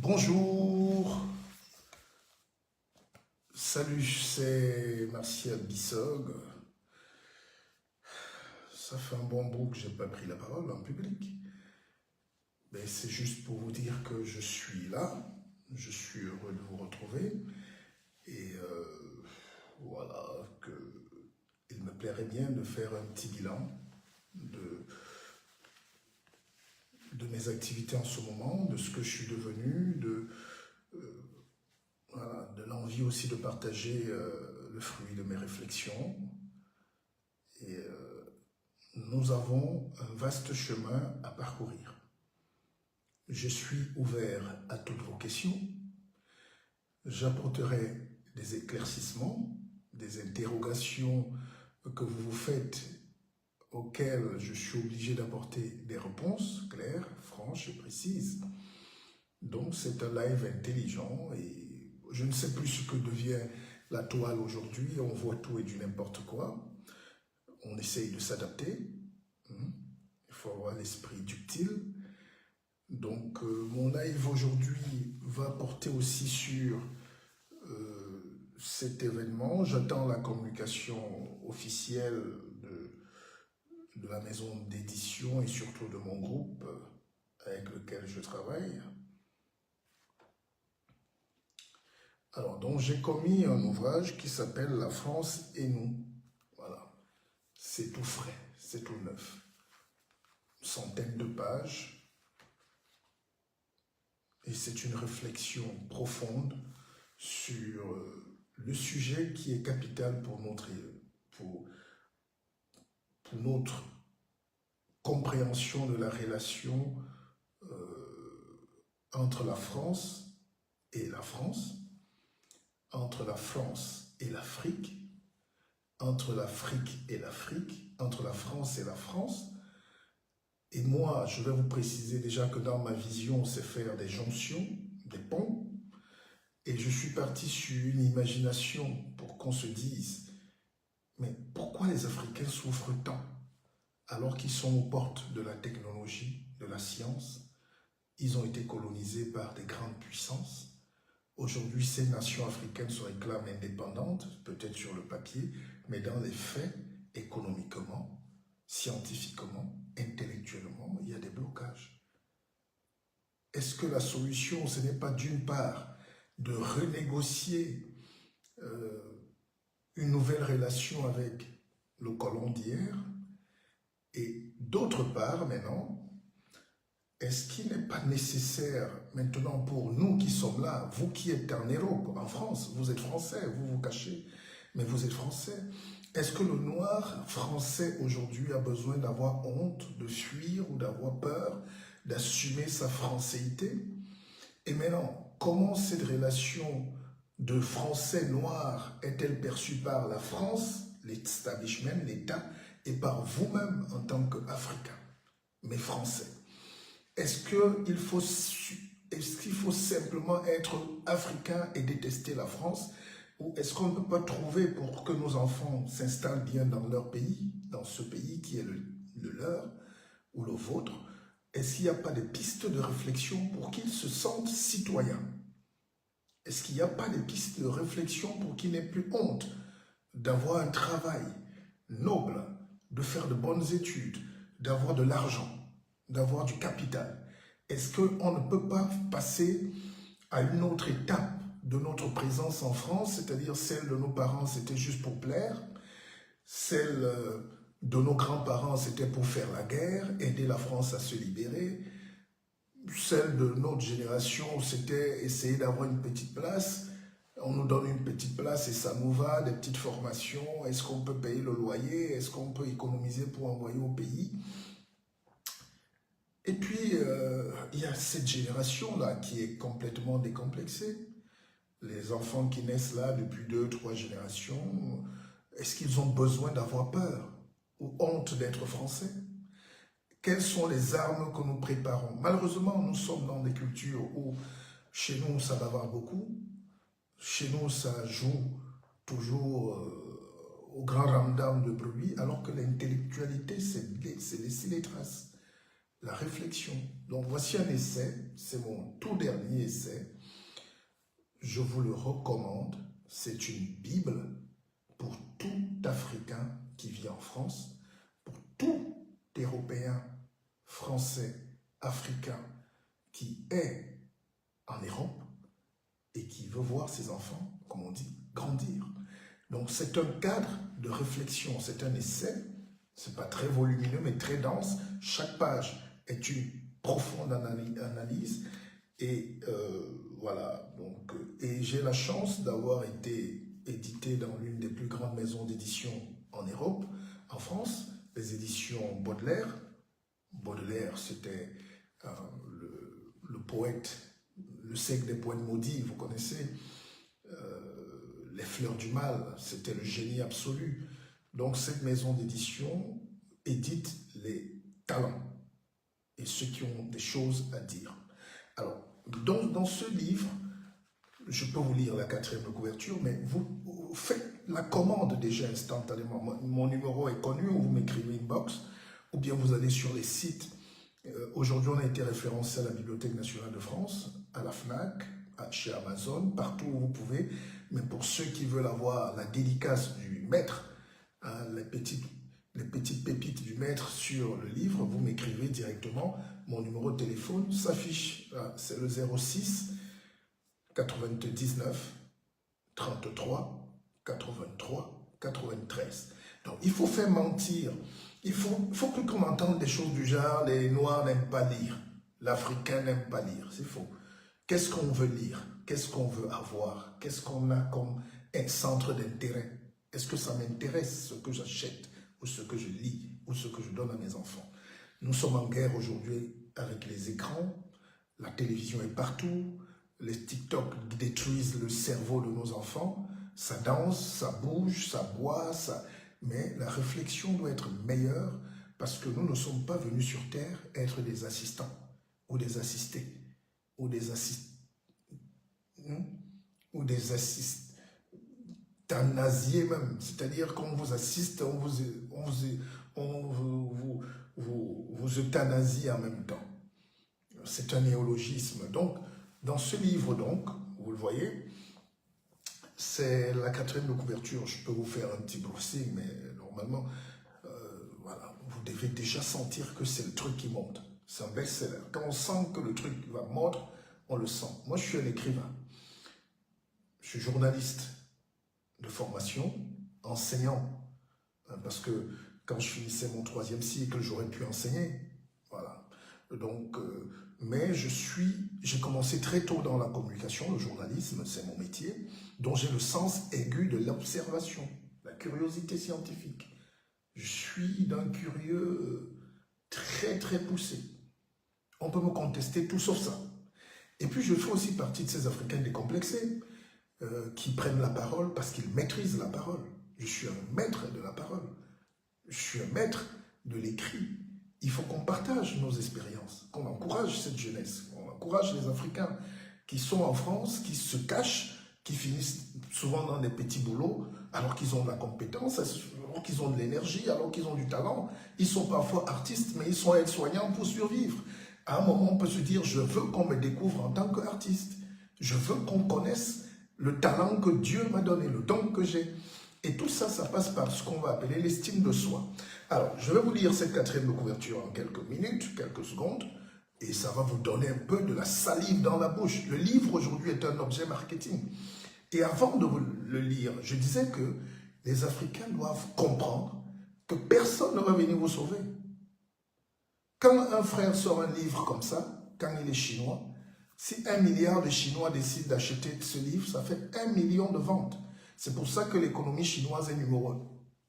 Bonjour, salut, c'est Martial Bissog. Ça fait un bon bout que j'ai pas pris la parole en public. Mais c'est juste pour vous dire que je suis là, je suis heureux de vous retrouver. Et voilà, il me plairait bien de faire un petit bilan de mes activités en ce moment, de ce que je suis devenu, voilà, de l'envie aussi de partager le fruit de mes réflexions. Et nous avons un vaste chemin à parcourir. Je suis ouvert à toutes vos questions. J'apporterai des éclaircissements, des interrogations que vous vous faites, auxquelles je suis obligé d'apporter des réponses claires, franches et précises. Donc c'est un live intelligent et je ne sais plus ce que devient la toile aujourd'hui. On voit tout et du n'importe quoi. On essaye de s'adapter. Il faut avoir l'esprit ductile. Donc mon live aujourd'hui va porter aussi sur cet événement. J'attends la communication officielle de la maison d'édition et surtout de mon groupe avec lequel je travaille. Alors, donc j'ai commis un ouvrage qui s'appelle La France et nous. Voilà, c'est tout frais, c'est tout neuf. Une centaine de pages. Et c'est une réflexion profonde sur le sujet qui est capital pour notre compréhension de la relation entre la France et la France, entre la France et l'Afrique, entre l'Afrique et l'Afrique, entre la France et la France. Et moi, je vais vous préciser déjà que dans ma vision, c'est faire des jonctions, des ponts. Et je suis parti sur une imagination pour qu'on se dise, mais pourquoi les Africains souffrent tant alors qu'ils sont aux portes de la technologie, de la science? Ils ont été colonisés par des grandes puissances. Aujourd'hui, ces nations africaines se réclament indépendantes, peut-être sur le papier, mais dans les faits, économiquement, scientifiquement, intellectuellement, il y a des blocages. Est-ce que la solution, ce n'est pas d'une part de renégocier une nouvelle relation avec le colon d'hier, et d'autre part, maintenant, est-ce qu'il n'est pas nécessaire maintenant pour nous qui sommes là, vous qui êtes en Europe, en France, vous êtes français, vous vous cachez, mais vous êtes français. Est-ce que le noir français aujourd'hui a besoin d'avoir honte, de fuir ou d'avoir peur, d'assumer sa françaïté? Et maintenant, comment cette relation de français noir est-elle perçue par la France, l'establishment, l'État, et par vous-même en tant qu'Africain, mais français? Est-ce qu'il faut simplement être africain et détester la France? Ou est-ce qu'on ne peut pas trouver pour que nos enfants s'installent bien dans leur pays, dans ce pays qui est le leur ou le vôtre? Est-ce qu'il n'y a pas de pistes de réflexion pour qu'ils se sentent citoyens? Est-ce qu'il n'y a pas de pistes de réflexion pour qu'ils n'aient plus honte d'avoir un travail noble, de faire de bonnes études, d'avoir de l'argent, d'avoir du capital? Est-ce qu'on ne peut pas passer à une autre étape de notre présence en France, c'est-à-dire celle de nos parents, c'était juste pour plaire, celle de nos grands-parents, c'était pour faire la guerre, aider la France à se libérer, celle de notre génération, c'était essayer d'avoir une petite place, on nous donne une petite place et ça nous va, des petites formations, est-ce qu'on peut payer le loyer, est-ce qu'on peut économiser pour envoyer au pays? Et puis, il y a cette génération-là qui est complètement décomplexée. Les enfants qui naissent là depuis 2, 3 générations, est-ce qu'ils ont besoin d'avoir peur ou honte d'être français? Quelles sont les armes que nous préparons? Malheureusement, nous sommes dans des cultures où, chez nous, ça bavarde beaucoup. Chez nous, ça joue toujours au grand ramdam de bruit, alors que l'intellectualité, c'est laisser les traces. la réflexion. Donc voici un essai, c'est mon tout dernier essai. Je vous le recommande. C'est une Bible pour tout Africain qui vit en France, pour tout Européen, Français, Africain qui est en Europe et qui veut voir ses enfants, comme on dit, grandir. Donc c'est un cadre de réflexion, c'est un essai, c'est pas très volumineux mais très dense. Chaque page est une profonde analyse et voilà. Donc, et j'ai la chance d'avoir été édité dans l'une des plus grandes maisons d'édition en Europe, en France, les éditions Baudelaire. Baudelaire, c'était le poète, le siècle des poètes maudits, vous connaissez, les fleurs du mal, c'était le génie absolu. Donc cette maison d'édition édite les talents et ceux qui ont des choses à dire. Alors, dans ce livre, je peux vous lire la 4e de couverture, mais vous faites la commande déjà instantanément. Mon numéro est connu, ou vous m'écrivez inbox, ou bien vous allez sur les sites. Aujourd'hui, on a été référencé à la Bibliothèque nationale de France, à la FNAC, chez Amazon, partout où vous pouvez. Mais pour ceux qui veulent avoir la dédicace du maître, hein, les petites pépites du maître sur le livre, vous m'écrivez directement. Mon numéro de téléphone s'affiche, c'est le 06 99 33 83 93. Donc, il faut faire mentir. Il faut plus qu'on entende des choses du genre, les Noirs n'aiment pas lire, l'Africain n'aime pas lire. C'est faux. Qu'est-ce qu'on veut lire? Qu'est-ce qu'on veut avoir? Qu'est-ce qu'on a comme un centre d'intérêt? Est-ce que ça m'intéresse, ce que j'achète, ou ce que je lis, ou ce que je donne à mes enfants? Nous sommes en guerre aujourd'hui avec les écrans, la télévision est partout, les TikTok détruisent le cerveau de nos enfants, ça danse, ça bouge, ça boit, mais la réflexion doit être meilleure parce que nous ne sommes pas venus sur Terre être des assistants ou des assistés ou des assistants même, c'est-à-dire qu'on vous assiste, on vous euthanasie en même temps. C'est un néologisme. Donc, dans ce livre, donc, vous le voyez, c'est la 4e de couverture. Je peux vous faire un petit brushing, mais normalement, voilà, vous devez déjà sentir que c'est le truc qui monte. C'est un best-seller. Quand on sent que le truc va mordre, on le sent. Moi, je suis un écrivain. Je suis journaliste de formation, enseignant. Parce que quand je finissais mon 3e cycle, j'aurais pu enseigner. Voilà. Donc, mais j'ai commencé très tôt dans la communication, le journalisme, c'est mon métier, dont j'ai le sens aigu de l'observation, la curiosité scientifique. Je suis d'un curieux très très poussé. On peut me contester tout sauf ça. Et puis je fais aussi partie de ces Africains décomplexés qui prennent la parole parce qu'ils maîtrisent la parole. Je suis un maître de la parole. Je suis un maître de l'écrit. Il faut qu'on partage nos expériences, qu'on encourage cette jeunesse, qu'on encourage les Africains qui sont en France, qui se cachent, qui finissent souvent dans des petits boulots, alors qu'ils ont de la compétence, alors qu'ils ont de l'énergie, alors qu'ils ont du talent. Ils sont parfois artistes, mais ils sont aides-soignants pour survivre. À un moment, on peut se dire, je veux qu'on me découvre en tant qu'artiste. Je veux qu'on connaisse le talent que Dieu m'a donné, le don que j'ai. Et tout ça, ça passe par ce qu'on va appeler l'estime de soi. Alors, je vais vous lire cette 4e de couverture en quelques minutes, quelques secondes, et ça va vous donner un peu de la salive dans la bouche. Le livre aujourd'hui est un objet marketing. Et avant de vous le lire, je disais que les Africains doivent comprendre que personne ne va venir vous sauver. Quand un frère sort un livre comme ça, quand il est chinois, si 1 milliard de Chinois décident d'acheter ce livre, ça fait 1 million de ventes. C'est pour ça que l'économie chinoise est numéro 1,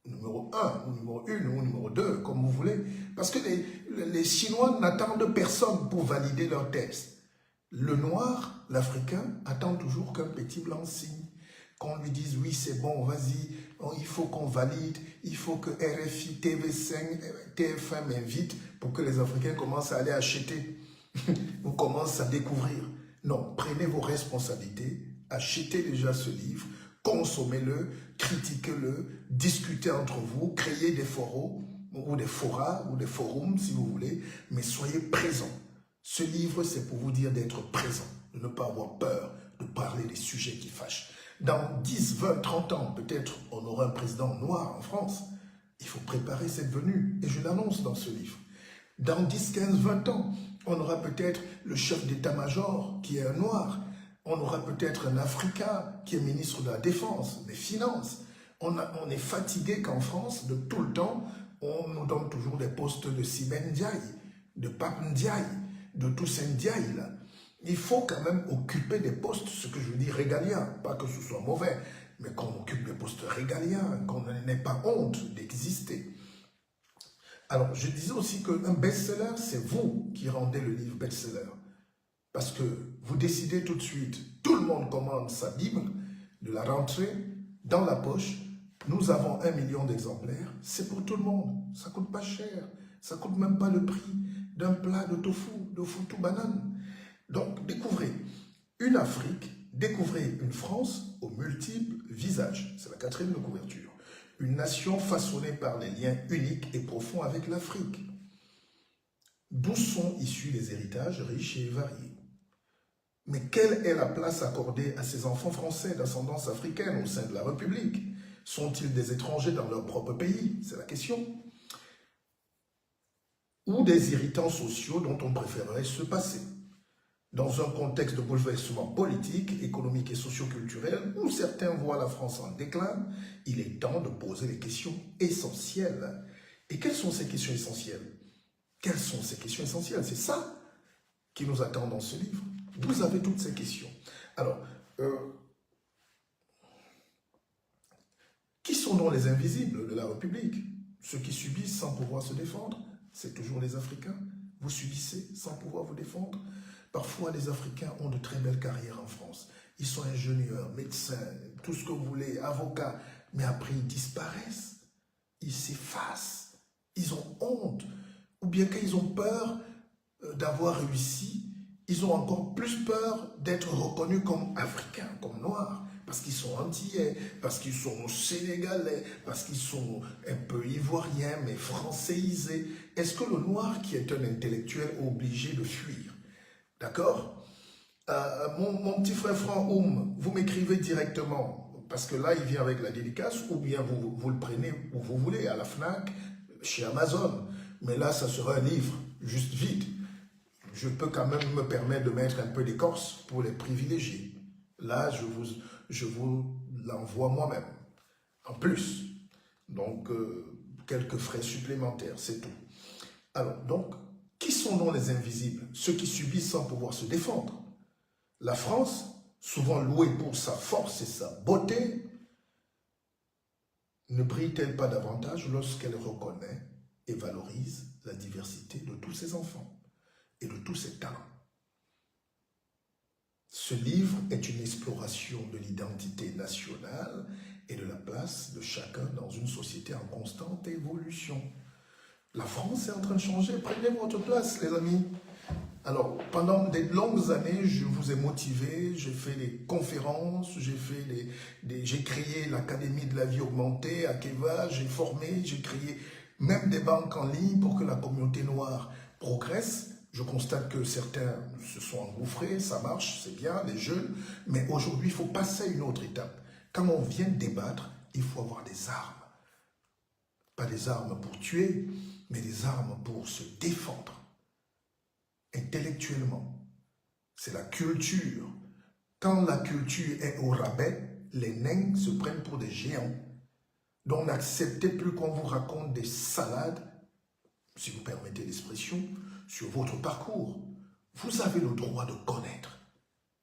ou numéro 1, ou numéro 2, comme vous voulez. Parce que les Chinois n'attendent personne pour valider leur thèse. Le noir, l'Africain, attend toujours qu'un petit blanc signe. Qu'on lui dise, oui, c'est bon, vas-y, il faut qu'on valide, il faut que RFI, TV5, TF1 m'invitent pour que les Africains commencent à aller acheter ou commencent à découvrir. Non, prenez vos responsabilités, achetez déjà ce livre, consommez-le, critiquez-le, discutez entre vous, créez des forums, ou des forats, ou des forums, si vous voulez, mais soyez présents. Ce livre, c'est pour vous dire d'être présent, de ne pas avoir peur de parler des sujets qui fâchent. Dans 10, 20, 30 ans, peut-être, on aura un président noir en France. Il faut préparer cette venue, et je l'annonce dans ce livre. Dans 10, 15, 20 ans, on aura peut-être le chef d'état-major qui est un noir. On aura peut-être un Africain qui est ministre de la Défense, des Finances. On est fatigué qu'en France, de tout le temps, on nous donne toujours des postes de Siben Ndiaye, de Pape Ndiaye, de Toussaint Ndiaye. Là. Il faut quand même occuper des postes, ce que je veux dire, régaliens. Pas que ce soit mauvais, mais qu'on occupe des postes régaliens, qu'on n'ait pas honte d'exister. Alors, je disais aussi qu'un best-seller, c'est vous qui rendez le livre best-seller. Parce que vous décidez tout de suite, tout le monde commande sa Bible, de la rentrer dans la poche. Nous avons 1 million d'exemplaires, c'est pour tout le monde. Ça ne coûte pas cher, ça ne coûte même pas le prix d'un plat de tofu, de foutou banane. Donc, découvrez une Afrique, découvrez une France aux multiples visages. C'est la 4e de couverture. Une nation façonnée par des liens uniques et profonds avec l'Afrique. D'où sont issus les héritages riches et variés. Mais quelle est la place accordée à ces enfants français d'ascendance africaine au sein de la République? Sont-ils des étrangers dans leur propre pays? C'est la question. Ou des irritants sociaux dont on préférerait se passer? Dans un contexte de bouleversement politique, économique et socio-culturel, où certains voient la France en déclin, il est temps de poser les questions essentielles. Et quelles sont ces questions essentielles? Quelles sont ces questions essentielles? C'est ça qui nous attend dans ce livre. Vous avez toutes ces questions. Alors, qui sont donc les invisibles de la République? Ceux qui subissent sans pouvoir se défendre, c'est toujours les Africains. Vous subissez sans pouvoir vous défendre. Parfois, les Africains ont de très belles carrières en France. Ils sont ingénieurs, médecins, tout ce que vous voulez, avocats. Mais après, ils disparaissent. Ils s'effacent. Ils ont honte. Ou bien qu'ils ont peur d'avoir réussi, ils ont encore plus peur d'être reconnus comme Africains, comme Noirs. Parce qu'ils sont antillais, parce qu'ils sont sénégalais, parce qu'ils sont un peu ivoiriens, mais françaisés. Est-ce que le Noir, qui est un intellectuel, est obligé de fuir? D'accord? Mon petit frère Franck Oum, vous m'écrivez directement, parce que là, il vient avec la dédicace, ou bien vous le prenez où vous voulez, à la FNAC, chez Amazon. Mais là, ça sera un livre, juste vide. Je peux quand même me permettre de mettre un peu d'écorce pour les privilégiés. Là, je vous l'envoie moi-même, en plus. Donc, quelques frais supplémentaires, c'est tout. Alors, donc, qui sont donc les invisibles? Ceux qui subissent sans pouvoir se défendre. La France, souvent louée pour sa force et sa beauté, ne brille-t-elle pas davantage lorsqu'elle reconnaît et valorise la diversité de tous ses enfants et de tous ses talents? Ce livre est une exploration de l'identité nationale et de la place de chacun dans une société en constante évolution. La France est en train de changer. Prenez votre place, les amis. Alors, pendant des longues années, je vous ai motivé, j'ai fait des conférences, j'ai créé l'Académie de la vie augmentée à Keva, j'ai formé, j'ai créé même des banques en ligne pour que la communauté noire progresse. Je constate que certains se sont engouffrés, ça marche, c'est bien, les jeunes, mais aujourd'hui, il faut passer à une autre étape. Quand on vient débattre, il faut avoir des armes. Pas des armes pour tuer, mais des armes pour se défendre. Intellectuellement, c'est la culture. Quand la culture est au rabais, les nains se prennent pour des géants. Donc n'acceptez plus qu'on vous raconte des salades, si vous permettez l'expression, sur votre parcours. Vous avez le droit de connaître.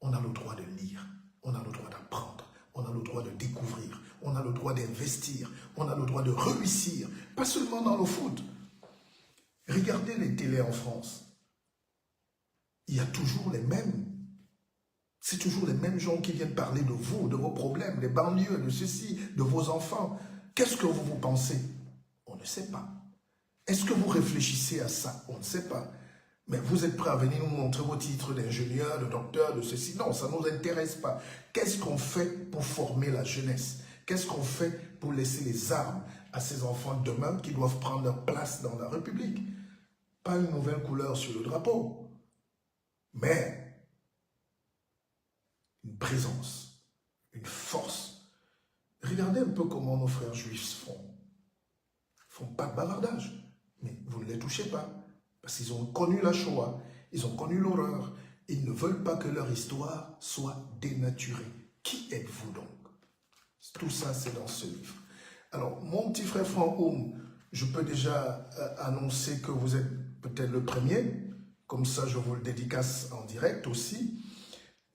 On a le droit de lire. On a le droit d'apprendre. On a le droit de découvrir. On a le droit d'investir. On a le droit de réussir. Pas seulement dans le foot. Regardez les télés en France. Il y a toujours les mêmes. C'est toujours les mêmes gens qui viennent parler de vous, de vos problèmes, des banlieues, de ceci, de vos enfants. Qu'est-ce que vous pensez? On ne sait pas. Est-ce que vous réfléchissez à ça? On ne sait pas. Mais vous êtes prêts à venir nous montrer vos titres d'ingénieur, de docteur, de ceci? Non, ça ne nous intéresse pas. Qu'est-ce qu'on fait pour former la jeunesse? Qu'est-ce qu'on fait pour laisser les armes à ces enfants demain qui doivent prendre leur place dans la République. Pas une nouvelle couleur sur le drapeau, mais une présence, une force. Regardez un peu comment nos frères juifs font. Ils ne font pas de bavardage, mais vous ne les touchez pas, parce qu'ils ont connu la Shoah, ils ont connu l'horreur, ils ne veulent pas que leur histoire soit dénaturée. Qui êtes-vous donc? Tout ça, c'est dans ce livre. Alors, mon petit frère Franck Oum, je peux déjà annoncer que vous êtes peut-être le premier, comme ça je vous le dédicace en direct aussi.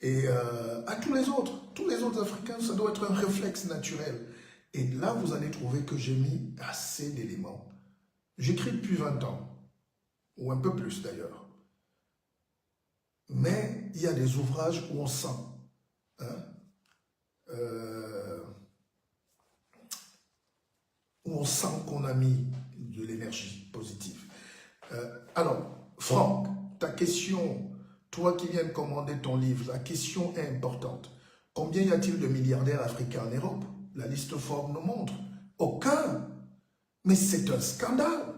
Et à tous les autres Africains, ça doit être un réflexe naturel. Et là, vous allez trouver que j'ai mis assez d'éléments. J'écris depuis 20 ans, ou un peu plus d'ailleurs. Mais il y a des ouvrages où on sent, hein, où on sent qu'on a mis de l'énergie positive. Alors, Franck, ta question, toi qui viens de commander ton livre, la question est importante. Combien y a-t-il de milliardaires africains en Europe? La liste Forbes nous montre. Aucun. Mais c'est un scandale.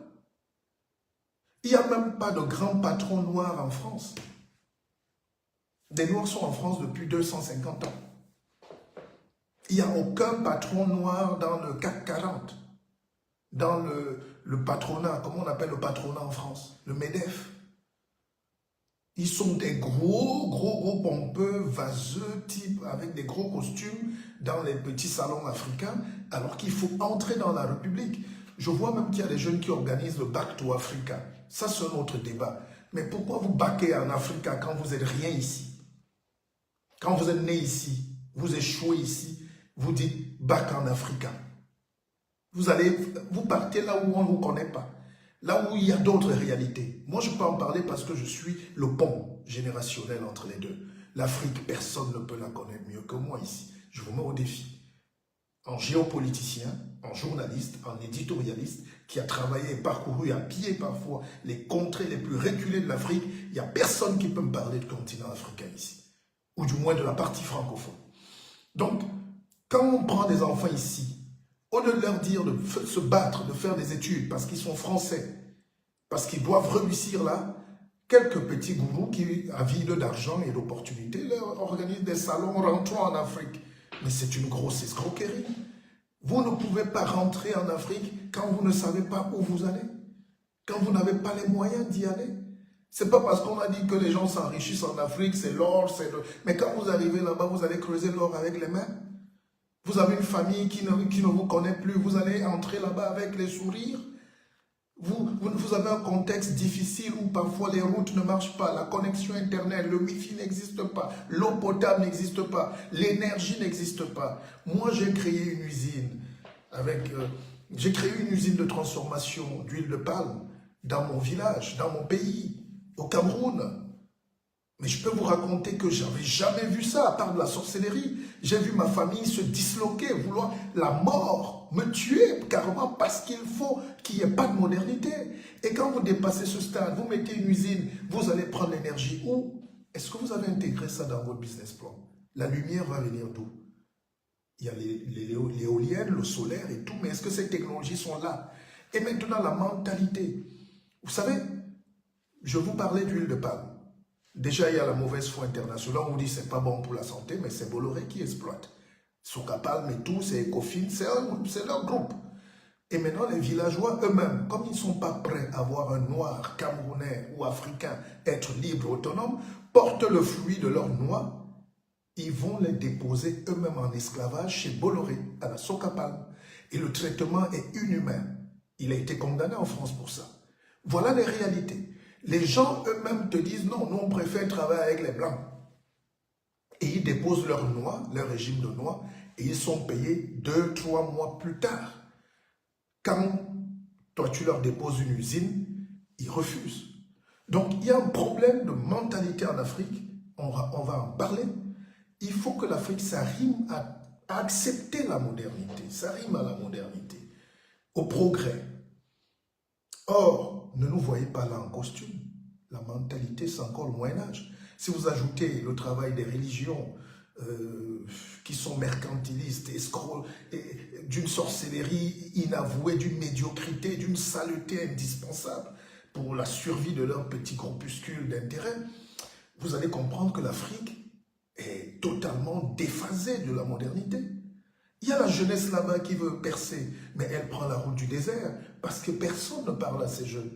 Il n'y a même pas de grands patrons noirs en France. Des Noirs sont en France depuis 250 ans. Il n'y a aucun patron noir dans le CAC 40. Dans le patronat, comment on appelle le patronat en France? Le MEDEF. Ils sont des gros pompeux, vaseux, types avec des gros costumes dans les petits salons africains, alors qu'il faut entrer dans la République. Je vois même qu'il y a des jeunes qui organisent le Back to Africa. Ça, c'est un autre débat. Mais pourquoi vous baquez en Afrique quand vous n'êtes rien ici? Quand vous êtes né ici, vous échouez ici, vous dites Back en Africa. Vous partez là où on ne vous connaît pas. Là où il y a d'autres réalités. Moi, je peux en parler parce que je suis le pont générationnel entre les deux. L'Afrique, personne ne peut la connaître mieux que moi ici. Je vous mets au défi. En géopoliticien, en journaliste, en éditorialiste, qui a travaillé et parcouru à pied parfois les contrées les plus reculées de l'Afrique, il n'y a personne qui peut me parler de continent africain ici. Ou du moins de la partie francophone. Donc, quand on prend des enfants ici, au lieu de leur dire de se battre, de faire des études parce qu'ils sont français, parce qu'ils doivent réussir là, quelques petits gourous qui, avides d'argent et d'opportunités, leur organisent des salons rentrant en Afrique. Mais c'est une grosse escroquerie. Vous ne pouvez pas rentrer en Afrique quand vous ne savez pas où vous allez, quand vous n'avez pas les moyens d'y aller. C'est pas parce qu'on a dit que les gens s'enrichissent en Afrique, c'est l'or, c'est le... Mais quand vous arrivez là-bas, vous allez creuser l'or avec les mains. Vous avez une famille qui ne vous connaît plus, vous allez entrer là-bas avec les sourires. Vous avez un contexte difficile où parfois les routes ne marchent pas, la connexion internet, le wifi n'existe pas, l'eau potable n'existe pas, l'énergie n'existe pas. Moi, j'ai créé une usine de transformation d'huile de palme dans mon village, dans mon pays, au Cameroun. Mais je peux vous raconter que je n'avais jamais vu ça, à part de la sorcellerie. J'ai vu ma famille se disloquer, vouloir la mort, me tuer carrément parce qu'il faut qu'il n'y ait pas de modernité. Et quand vous dépassez ce stade, vous mettez une usine, vous allez prendre l'énergie où? Est-ce que vous avez intégré ça dans votre business plan? La lumière va venir d'où? Il y a l'éolienne, le solaire et tout, mais est-ce que ces technologies sont là? Et maintenant, la mentalité. Vous savez, je vous parlais d'huile de palme. Déjà, il y a la mauvaise foi internationale. On vous dit que ce n'est pas bon pour la santé, mais c'est Bolloré qui exploite. Socapalm et tout, c'est Ecofin, c'est leur groupe. Et maintenant, les villageois eux-mêmes, comme ils ne sont pas prêts à voir un noir, camerounais ou africain être libre, autonome, portent le fruit de leur noix, ils vont les déposer eux-mêmes en esclavage chez Bolloré, à la Socapalm. Et le traitement est inhumain. Il a été condamné en France pour ça. Voilà les réalités. Les gens eux-mêmes te disent non, nous on préfère travailler avec les blancs. Et ils déposent leur noix, leur régime de noix, et ils sont payés 2-3 mois plus tard. Quand toi tu leur déposes une usine, ils refusent. Donc il y a un problème de mentalité en Afrique, on va en parler. Il faut que l'Afrique s'arrime à accepter la modernité, s'arrime à la modernité, au progrès. Or, ne nous voyez pas là en costume. La mentalité, c'est encore le Moyen-Âge. Si vous ajoutez le travail des religions, qui sont mercantilistes, escrocs, d'une sorcellerie inavouée, d'une médiocrité, d'une saleté indispensable pour la survie de leur petit groupuscule d'intérêt, vous allez comprendre que l'Afrique est totalement déphasée de la modernité. Il y a la jeunesse là-bas qui veut percer, mais elle prend la route du désert parce que personne ne parle à ces jeunes.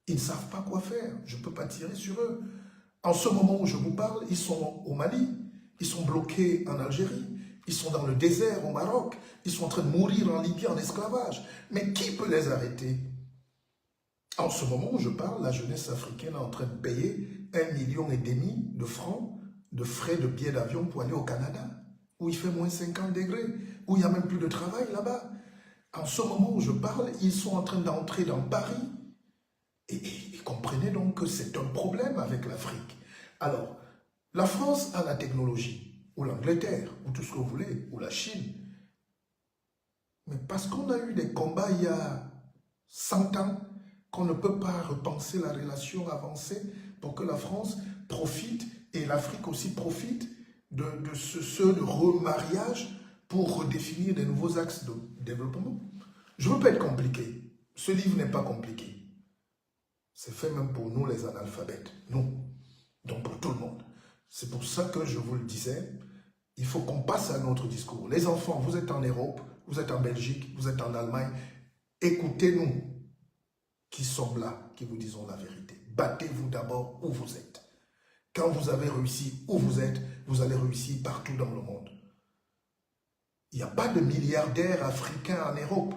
Ils ne savent pas quoi faire, je ne peux pas tirer sur eux. En ce moment où je vous parle, ils sont au Mali, ils sont bloqués en Algérie, ils sont dans le désert au Maroc, ils sont en train de mourir en Libye en esclavage. Mais qui peut les arrêter? En ce moment où je parle, la jeunesse africaine est en train de payer 1,5 million de francs de frais de billets d'avion pour aller au Canada, où il fait moins 50 degrés, où il n'y a même plus de travail là-bas. En ce moment où je parle, ils sont en train d'entrer dans Paris. Et comprenez donc que c'est un problème avec l'Afrique. Alors, la France a la technologie, ou l'Angleterre, ou tout ce que vous voulez, ou la Chine. Mais parce qu'on a eu des combats il y a 100 ans, qu'on ne peut pas repenser la relation avancée pour que la France profite et l'Afrique aussi profite de ce remariage pour redéfinir des nouveaux axes de développement. Je ne veux pas être compliqué. Ce livre n'est pas compliqué. C'est fait même pour nous les analphabètes, nous, donc pour tout le monde. C'est pour ça que je vous le disais, il faut qu'on passe à notre discours. Les enfants, vous êtes en Europe, vous êtes en Belgique, vous êtes en Allemagne, écoutez-nous qui sommes là, qui vous disons la vérité. Battez-vous d'abord où vous êtes. Quand vous avez réussi où vous êtes, vous allez réussir partout dans le monde. Il n'y a pas de milliardaires africains en Europe.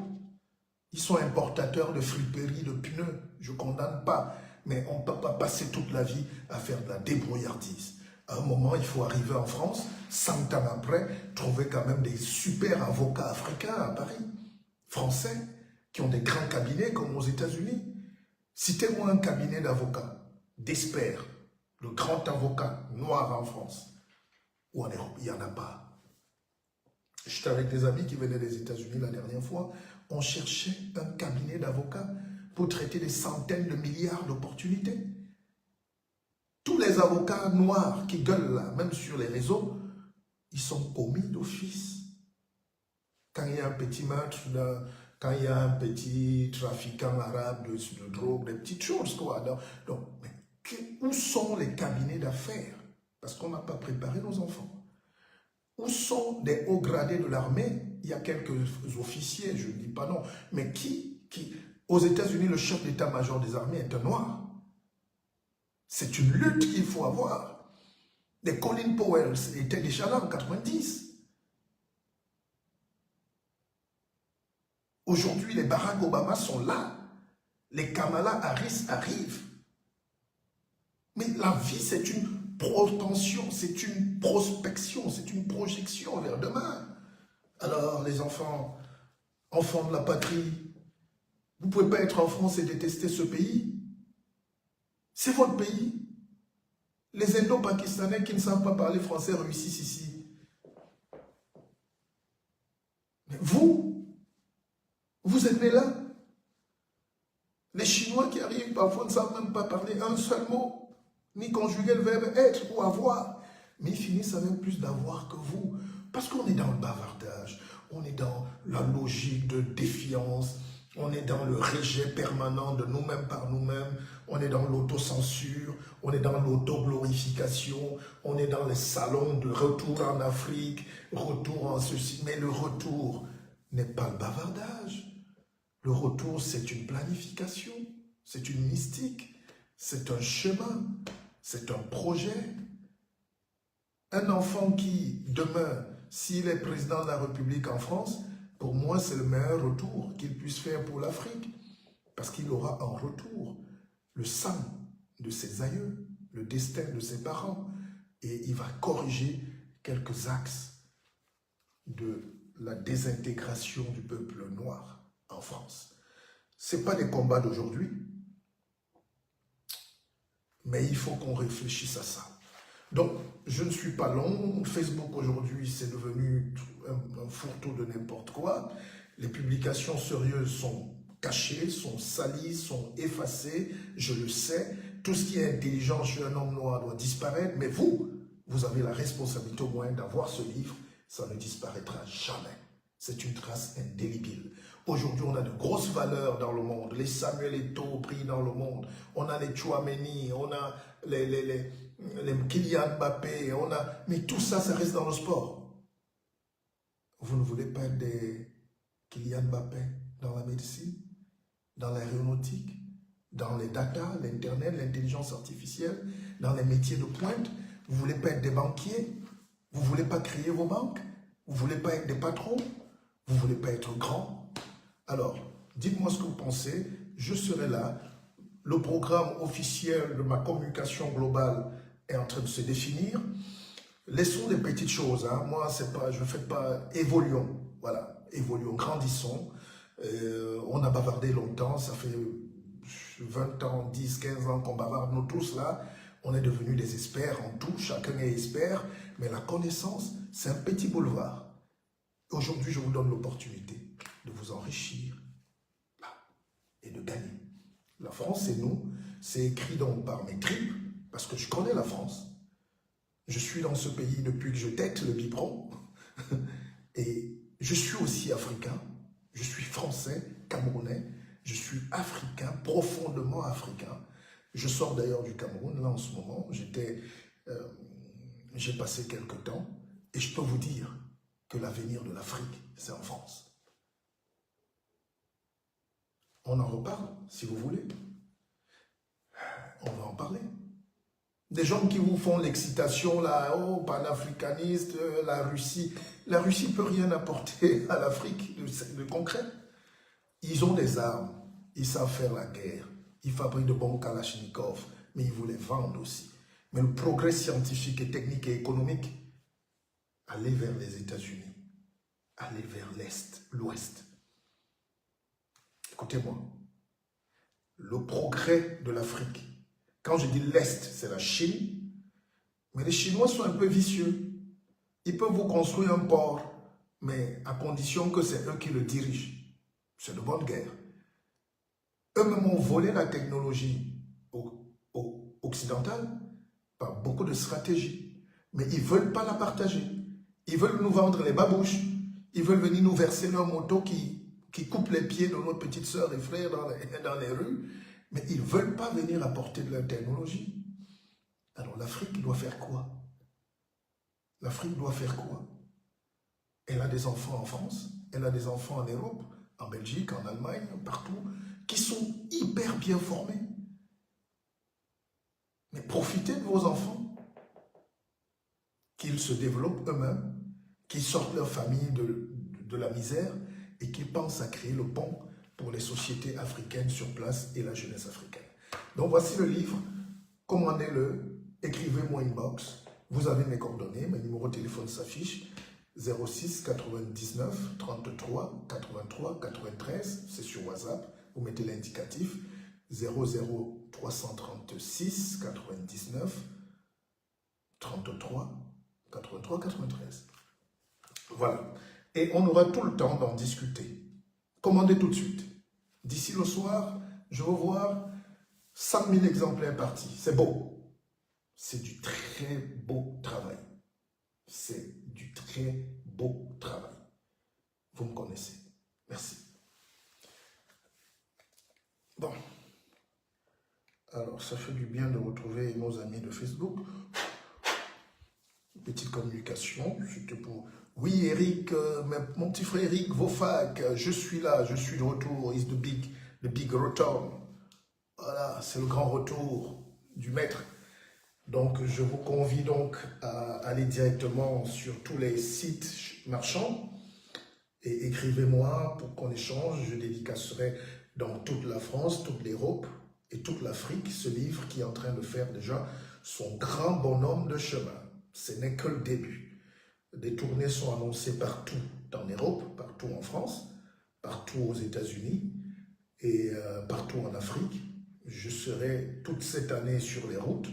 Ils sont importateurs de friperies, de pneus. Je ne condamne pas. Mais on ne peut pas passer toute la vie à faire de la débrouillardise. À un moment, il faut arriver en France, 100 ans après, trouver quand même des super avocats africains à Paris, français, qui ont des grands cabinets comme aux États-Unis. Citez-moi un cabinet d'avocats, d'experts, le grand avocat noir en France ou en Europe. Il n'y en a pas. J'étais avec des amis qui venaient des États-Unis la dernière fois. On cherchait un cabinet d'avocats pour traiter des centaines de milliards d'opportunités. Tous les avocats noirs qui gueulent là, même sur les réseaux, ils sont commis d'office. Quand il y a un petit meurtre, quand il y a un petit trafiquant arabe de drogue, des petites choses, quoi. Donc, où sont les cabinets d'affaires? Parce qu'on n'a pas préparé nos enfants. Où sont des hauts gradés de l'armée? Il y a quelques officiers, je ne dis pas non, mais aux États-Unis, le chef d'état-major des armées est un noir. C'est une lutte qu'il faut avoir. Les Colin Powell étaient déjà là en 90. Aujourd'hui, les Barack Obama sont là. Les Kamala Harris arrivent. Mais la vie, c'est une propension, c'est une prospection, c'est une projection vers demain. Alors, les enfants de la patrie, vous ne pouvez pas être en France et détester ce pays. C'est votre pays. Les Indo-Pakistanais qui ne savent pas parler français réussissent ici. Mais vous êtes nés là. Les Chinois qui arrivent parfois ne savent même pas parler un seul mot, ni conjuguer le verbe être ou avoir. Mais ils finissent avec plus d'avoir que vous. Parce qu'on est dans le bavardage, on est dans la logique de défiance, on est dans le rejet permanent de nous-mêmes par nous-mêmes, on est dans l'autocensure, on est dans l'autoglorification, on est dans les salons de retour en Afrique, retour en ceci. Mais le retour n'est pas le bavardage. Le retour, c'est une planification, c'est une mystique, c'est un chemin, c'est un projet. Un enfant qui, demain, s'il est président de la République en France, pour moi, c'est le meilleur retour qu'il puisse faire pour l'Afrique. Parce qu'il aura en retour le sang de ses aïeux, le destin de ses parents. Et il va corriger quelques axes de la désintégration du peuple noir en France. Ce n'est pas des combats d'aujourd'hui, mais il faut qu'on réfléchisse à ça. Donc, je ne suis pas long. Facebook aujourd'hui, c'est devenu un fourre-tout de n'importe quoi. Les publications sérieuses sont cachées, sont salies, sont effacées. Je le sais. Tout ce qui est intelligent chez un homme noir doit disparaître. Mais vous vous avez la responsabilité au moins d'avoir ce livre, ça ne disparaîtra jamais. C'est une trace indélébile. Aujourd'hui, on a de grosses valeurs dans le monde. Les Samuel Eto'o brillent dans le monde. On a les Tchouaméni, on a les Kylian Mbappé, mais tout ça, ça reste dans le sport. Vous ne voulez pas être des Kylian Mbappé dans la médecine, dans l'aéronautique, dans les data, l'internet, l'intelligence artificielle, dans les métiers de pointe. Vous ne voulez pas être des banquiers, vous ne voulez pas créer vos banques, vous ne voulez pas être des patrons, vous ne voulez pas être grand. Alors, dites-moi ce que vous pensez, je serai là. Le programme officiel de ma communication globale est en train de se définir. Laissons des petites choses, hein. Moi, je ne fais pas, évoluons, voilà, évoluons, grandissons. On a bavardé longtemps, ça fait 20 ans, 10, 15 ans qu'on bavarde, nous tous là, on est devenus des experts en tout, chacun est expert, mais la connaissance, c'est un petit boulevard. Aujourd'hui, je vous donne l'opportunité de vous enrichir et de gagner. La France, c'est nous, c'est écrit donc par mes tripes, parce que je connais la France. Je suis dans ce pays depuis que je tète le biberon, et je suis aussi africain, je suis français, camerounais, je suis africain, profondément africain. Je sors d'ailleurs du Cameroun, là en ce moment, j'ai passé quelques temps, et je peux vous dire que l'avenir de l'Afrique, c'est en France. On en reparle, si vous voulez. On va en parler. Des gens qui vous font l'excitation, là, oh, panafricaniste, la Russie. La Russie ne peut rien apporter à l'Afrique de concret. Ils ont des armes, ils savent faire la guerre, ils fabriquent de bons kalachnikovs, mais ils vous les vendent aussi. Mais le progrès scientifique et technique et économique, allez vers les États-Unis, allez vers l'Est, l'Ouest. Écoutez-moi, le progrès de l'Afrique, quand je dis l'Est, c'est la Chine, mais les Chinois sont un peu vicieux. Ils peuvent vous construire un port, mais à condition que c'est eux qui le dirigent. C'est de bonne guerre. Eux-mêmes ont volé la technologie occidentale par beaucoup de stratégies, mais ils ne veulent pas la partager. Ils veulent nous vendre les babouches, ils veulent venir nous verser leur moto qui coupe les pieds de nos petites sœurs et frères dans les rues, mais ils ne veulent pas venir apporter de la technologie. Alors l'Afrique doit faire quoi? L'Afrique doit faire quoi? Elle a des enfants en France, elle a des enfants en Europe, en Belgique, en Allemagne, partout, qui sont hyper bien formés. Mais profitez de vos enfants, qu'ils se développent eux-mêmes, qu'ils sortent leur famille de la misère et qu'ils pensent à créer le pont pour les sociétés africaines sur place et la jeunesse africaine. Donc voici le livre, commandez-le, écrivez-moi inbox, vous avez mes coordonnées, mes numéros de téléphone s'affichent, 06 99 33 83 93, c'est sur WhatsApp, vous mettez l'indicatif, 00 336 99 33 83 93. Voilà. Et on aura tout le temps d'en discuter. Commandez tout de suite. D'ici le soir, je vais voir 100 000 exemplaires partis. C'est beau. C'est du très beau travail. C'est du très beau travail. Vous me connaissez. Merci. Bon. Alors, ça fait du bien de retrouver nos amis de Facebook. Petite communication, c'était pour... Oui, Eric, mon petit frère Eric Vofac, je suis là, je suis de retour. It's the big return. Voilà, c'est le grand retour du maître. Donc, je vous convie donc à aller directement sur tous les sites marchands et écrivez-moi pour qu'on échange. Je dédicacerai dans toute la France, toute l'Europe et toute l'Afrique ce livre qui est en train de faire déjà son grand bonhomme de chemin. Ce n'est que le début. Des tournées sont annoncées partout en Europe, partout en France, partout aux États-Unis et partout en Afrique. Je serai toute cette année sur les routes.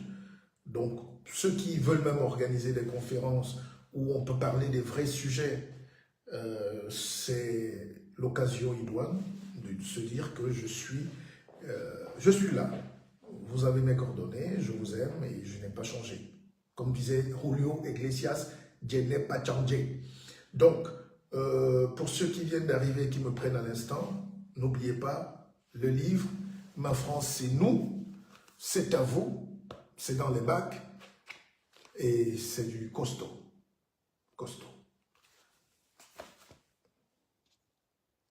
Donc, ceux qui veulent même organiser des conférences où on peut parler des vrais sujets, c'est l'occasion idoine de se dire que je suis là. Vous avez mes coordonnées, je vous aime et je n'ai pas changé. Comme disait Julio Iglesias, je n'ai pas changé. Donc, pour ceux qui viennent d'arriver, qui me prennent à l'instant, n'oubliez pas, le livre, Ma France, c'est nous, c'est à vous, c'est dans les bacs, et c'est du costaud. Costaud.